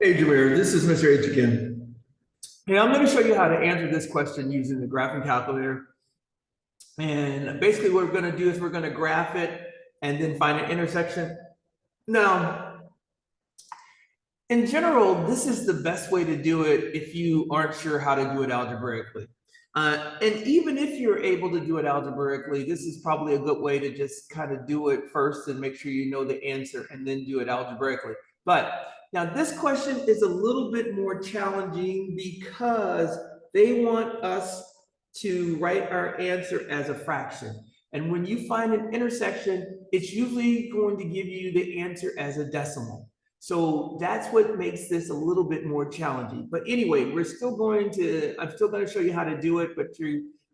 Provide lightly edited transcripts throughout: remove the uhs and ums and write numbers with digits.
Hey, Jameer, this is Mr. H again. Hey, I'm going to show you how to answer this question using the graphing calculator. And basically what we're going to do is we're going to graph it and then find an intersection. Now, in general, this is the best way to do it if you aren't sure how to do it algebraically. And even if you're able to do it algebraically, this is probably a good way to just kind of do it first and make sure you know the answer and then do it algebraically. But now this question is a little bit more challenging because they want us to write our answer as a fraction. And when you find an intersection, it's usually going to give you the answer as a decimal. So that's what makes this a little bit more challenging. But anyway, I'm still going to show you how to do it, but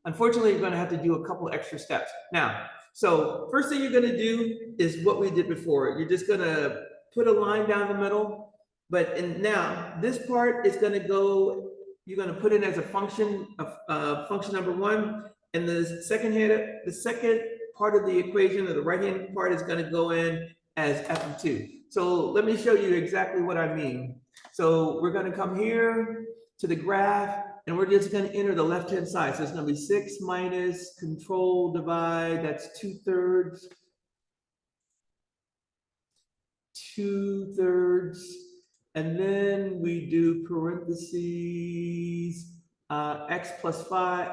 unfortunately, you're going to have to do a couple extra steps. Now, so first thing you're going to do is what we did before. You're just going to put a line down the middle, and now this part is going to go, you're going to put it as a function of function number one, and the second part of the equation, or the right-hand part, is going to go in as f of 2. So let me show you exactly what I mean. So we're going to come here to the graph, and we're just going to enter the left-hand side. So it's going to be 6 minus control divide, that's 2/3. 2/3. And then we do parentheses, x plus 5,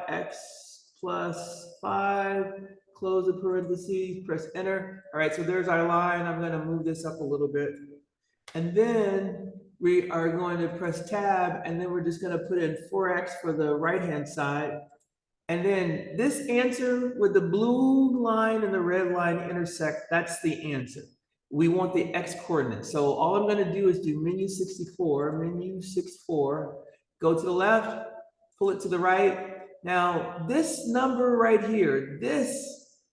close the parentheses, press enter. All right, so there's our line. I'm going to move this up a little bit. And then we are going to press tab, and then we're just going to put in 4x for the right-hand side. And then this answer with the blue line and the red line intersect, that's the answer. We want the x coordinates. So all I'm going to do is do menu 64, go to the left, pull it to the right. Now, this number right here, this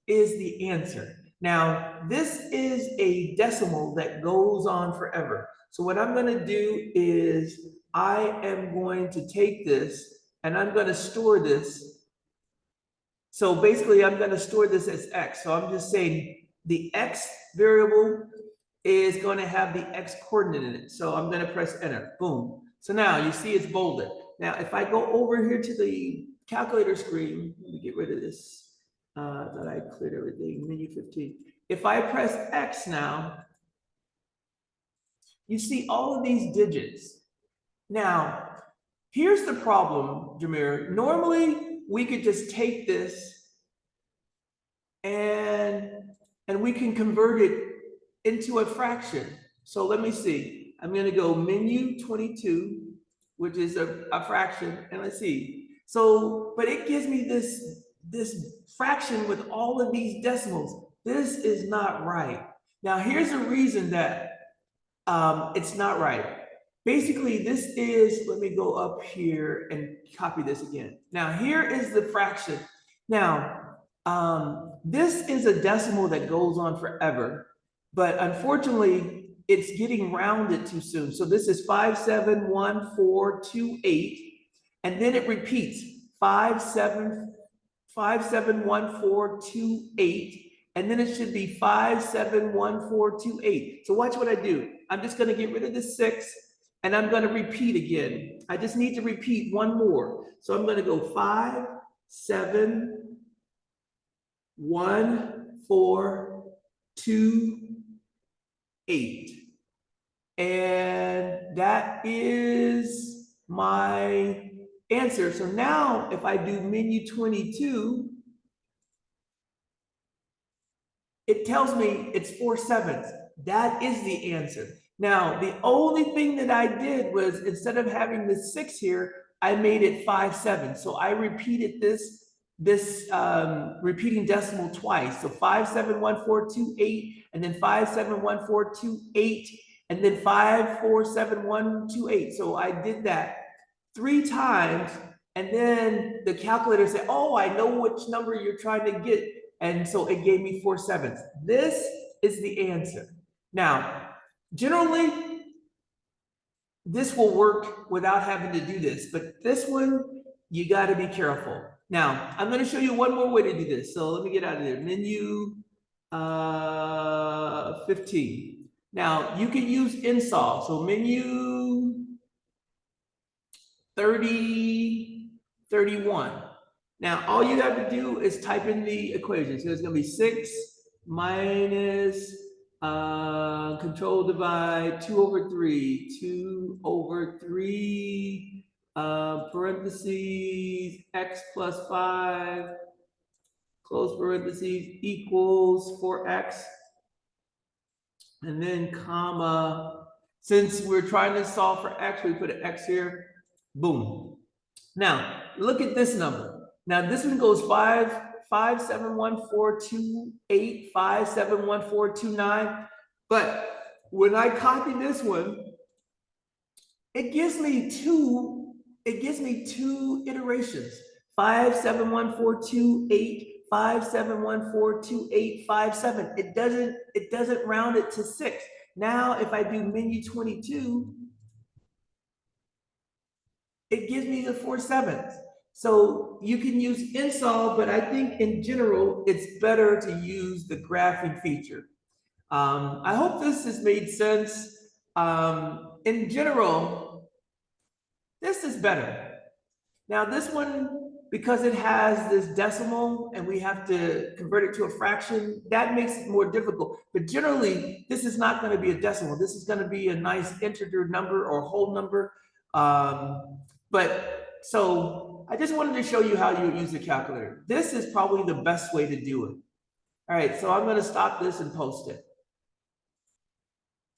is the answer. Now, this is a decimal that goes on forever. So what I'm going to do is I am going to take this and I'm going to store this. So basically, I'm going to store this as x. So I'm just saying the x variable is going to have the x coordinate in it. So I'm going to press enter. Boom. So now you see it's bolded. Now, if I go over here to the calculator screen, let me get rid of this. Thought I cleared everything. Menu 15. If I press X now, you see all of these digits. Now, here's the problem, Jameer. Normally, we could just take this and we can convert it into a fraction. So let me see. I'm going to go menu 22, which is a fraction, and let's see. So, but it gives me this fraction with all of these decimals. This is not right. Now, here's a reason that it's not right. Basically, this is, let me go up here and copy this again. Now, here is the fraction. Now, this is a decimal that goes on forever, but unfortunately, it's getting rounded too soon. So this is 571428, and then it repeats 571428, and then it should be 571428. So watch what I do. I'm just going to get rid of the 6, and I'm going to repeat again. I just need to repeat one more. So I'm going to go 5, 7, 1, 4, 2, 8. And that is my answer. So now if I do menu 22, it tells me it's 4/7. That is the answer. Now, the only thing that I did was, instead of having the 6 here, I made it 5/7. So I repeated this repeating decimal twice. So 571428, and then 571428, and then 547128. So I did that 3 times, and then the calculator said, oh, I know which number you're trying to get. And so it gave me 4/7. This is the answer. Now, generally, this will work without having to do this, but this one, you got to be careful. Now, I'm going to show you one more way to do this. So let me get out of there. Menu 15. Now you can use INSOLVE. So menu 30, 31. Now all you have to do is type in the equation. So it's gonna be 6 minus control divide 2/3, 2/3 parentheses x plus 5 close parentheses equals 4x, and then comma, since we're trying to solve for x, we put an x here, boom. Now, look at this number. Now, this one goes 5,71428, 5,71429, but when I copy this one, it gives me two iterations, 5,71428, 5,7142857. It doesn't round it to 6. Now, if I do menu 22, it gives me the 4/7. So you can use INSOLVE, but I think in general, it's better to use the graphing feature. I hope this has made sense. In general, this is better. Now this one, because it has this decimal and we have to convert it to a fraction, that makes it more difficult. But generally, this is not going to be a decimal. This is going to be a nice integer number or whole number. But so I just wanted to show you how you would use the calculator. This is probably the best way to do it. All right, so I'm going to stop this and post it.